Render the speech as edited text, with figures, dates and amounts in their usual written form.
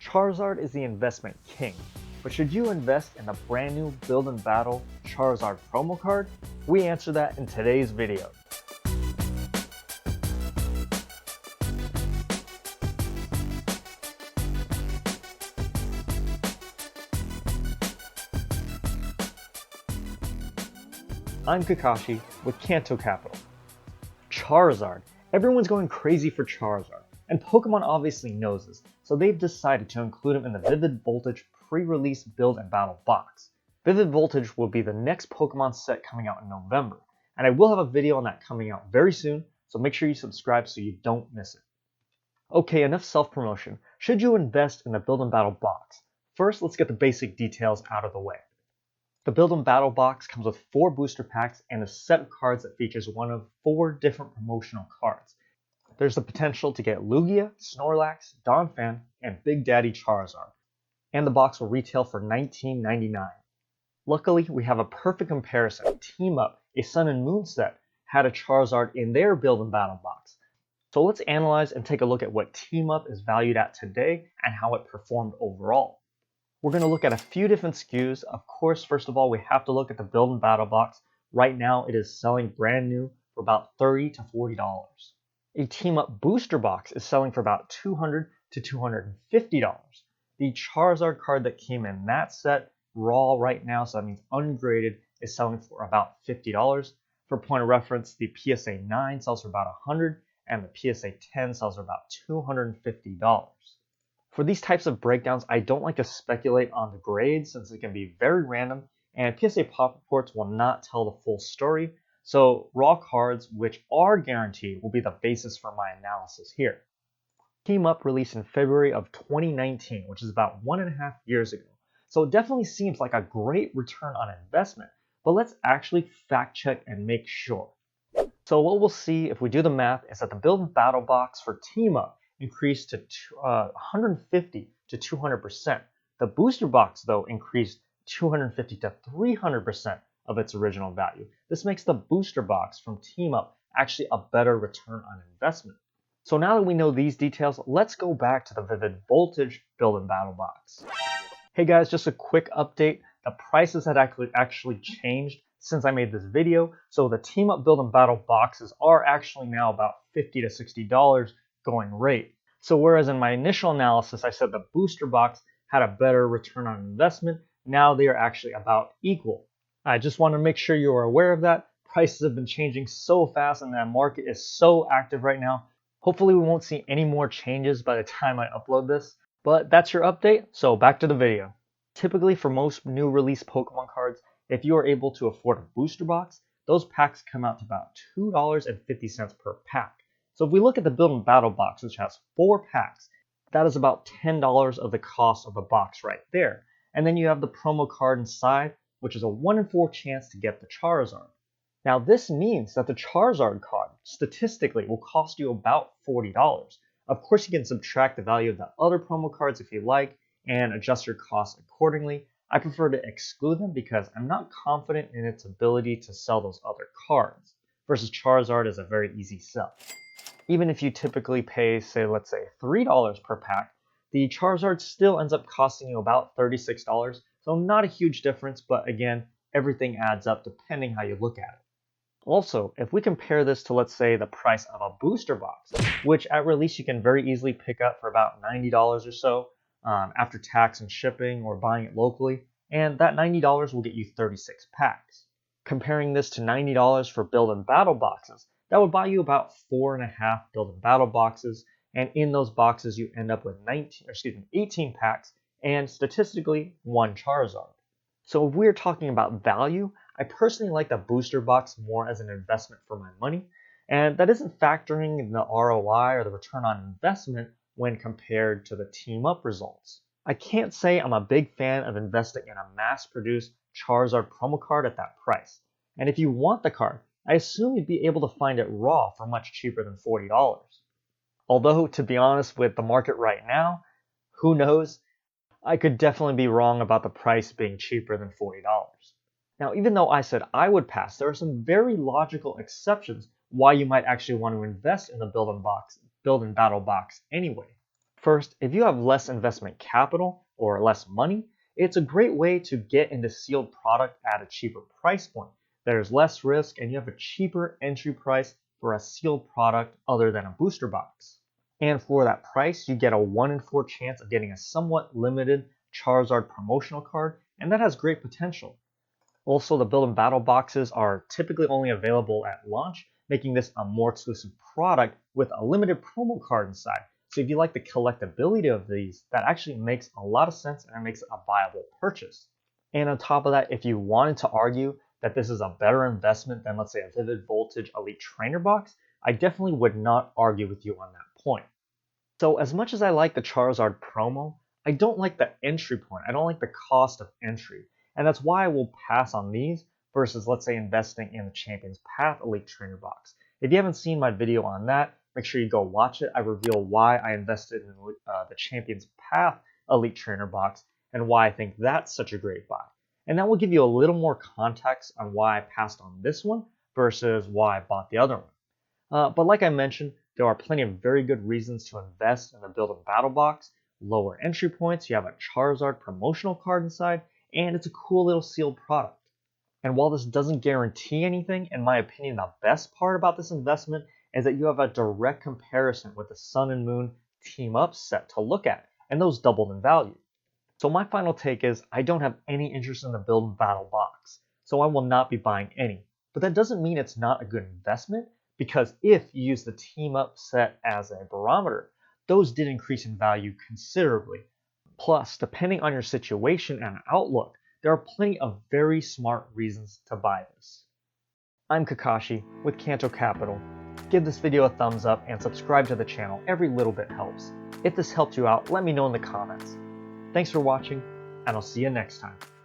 Charizard is the investment king, but should you invest in the brand new Build and Battle Charizard promo card? We answer that in today's video. I'm Kakashi with Kanto Capital. Charizard. Everyone's going crazy for Charizard, and Pokemon obviously knows this, so they've decided to include him in the Vivid Voltage pre-release Build and Battle box. Vivid Voltage will be the next Pokemon set coming out in November, and I will have a video on that coming out very soon, so make sure you subscribe so you don't miss it. Okay, enough self-promotion. Should you invest in the Build and Battle box? First, let's get the basic details out of the way. The Build and Battle box comes with 4 booster packs and a set of cards that features one of 4 different promotional cards. There's the potential to get Lugia, Snorlax, Donphan, and Big Daddy Charizard, and the box will retail for $19.99. Luckily, we have a perfect comparison. Team Up, a Sun and Moon set, had a Charizard in their Build and Battle box. So let's analyze and take a look at what Team Up is valued at today and how it performed overall. We're going to look at a few different SKUs. Of course, first of all, we have to look at the Build and Battle box. Right now, it is selling brand new for about $30 to $40. A Team Up booster box is selling for about $200 to $250. The Charizard card that came in that set, raw right now, so that means ungraded, is selling for about $50. For point of reference, the PSA 9 sells for about $100 and the PSA 10 sells for about $250. For these types of breakdowns, I don't like to speculate on the grades since it can be very random, and PSA pop reports will not tell the full story, so raw cards, which are guaranteed, will be the basis for my analysis here. Team Up released in February of 2019, which is about 1.5 years ago, so it definitely seems like a great return on investment, but let's actually fact check and make sure. So what we'll see if we do the math is that the Build and Battle box for Team Up increased to 150 to 200%. The booster box, though, increased 250 to 300% of its original value. This makes the booster box from Team Up actually a better return on investment. So now that we know these details, let's go back to the Vivid Voltage Build and Battle box. Hey guys, just a quick update. The prices had actually changed since I made this video, so the Team Up Build and Battle boxes are actually now about $50 to $60 going rate. So whereas in my initial analysis I said the booster box had a better return on investment, now they are actually about equal. I just want to make sure you are aware of that. Prices have been changing so fast and that market is so active right now. Hopefully we won't see any more changes by the time I upload this. But that's your update, so back to the video. Typically for most new release Pokemon cards, if you are able to afford a booster box, those packs come out to about $2.50 per pack. So if we look at the Build and Battle box, which has 4 packs, that is about $10 of the cost of the box right there. And then you have the promo card inside, which is a 1 in 4 chance to get the Charizard. Now this means that the Charizard card, statistically, will cost you about $40. Of course you can subtract the value of the other promo cards if you like, and adjust your costs accordingly. I prefer to exclude them because I'm not confident in its ability to sell those other cards, versus Charizard is a very easy sell. Even if you typically pay, say, let's say $3 per pack, the Charizard still ends up costing you about $36, so not a huge difference, but again, everything adds up depending how you look at it. Also, if we compare this to, let's say, the price of a booster box, which at release you can very easily pick up for about $90 or so, after tax and shipping or buying it locally, and that $90 will get you 36 packs. Comparing this to $90 for Build and Battle boxes, that would buy you about 4.5 Build and Battle boxes, and in those boxes you end up with 18 packs and statistically 1 Charizard. So if we're talking about value, I personally like the booster box more as an investment for my money, and that isn't factoring in the ROI or the return on investment when compared to the Team Up results. I can't say I'm a big fan of investing in a mass-produced Charizard promo card at that price, and if you want the card, I assume you'd be able to find it raw for much cheaper than $40. Although, to be honest with the market right now, who knows? I could definitely be wrong about the price being cheaper than $40. Now, even though I said I would pass, there are some very logical exceptions why you might actually want to invest in the Build and Battle box anyway. First, if you have less investment capital or less money, it's a great way to get into sealed product at a cheaper price point. There's less risk and you have a cheaper entry price for a sealed product other than a booster box. And for that price, you get a 1 in 4 chance of getting a somewhat limited Charizard promotional card, and that has great potential. Also, the build and battle boxes are typically only available at launch, making this a more exclusive product with a limited promo card inside. So if you like the collectability of these, that actually makes a lot of sense and it makes it a viable purchase. And on top of that, if you wanted to argue that this is a better investment than, let's say, a Vivid Voltage Elite Trainer box, I definitely would not argue with you on that point. So as much as I like the Charizard promo, I don't like the entry point. I don't like the cost of entry. And that's why I will pass on these versus, let's say, investing in the Champions Path Elite Trainer box. If you haven't seen my video on that, make sure you go watch it. I reveal why I invested in the Champions Path Elite Trainer box and why I think that's such a great buy. And that will give you a little more context on why I passed on this one versus why I bought the other one. But like I mentioned, there are plenty of very good reasons to invest in the Build and Battle box. Lower entry points, you have a Charizard promotional card inside, and it's a cool little sealed product. And while this doesn't guarantee anything, in my opinion, the best part about this investment is that you have a direct comparison with the Sun and Moon team up set to look at, and those doubled in value. So my final take is I don't have any interest in the Build and Battle box, so I will not be buying any. But that doesn't mean it's not a good investment, because if you use the team up set as a barometer, those did increase in value considerably. Plus, depending on your situation and outlook, there are plenty of very smart reasons to buy this. I'm Kakashi with Kanto Capital. Give this video a thumbs up and subscribe to the channel. Every little bit helps. If this helped you out, let me know in the comments. Thanks for watching, and I'll see you next time.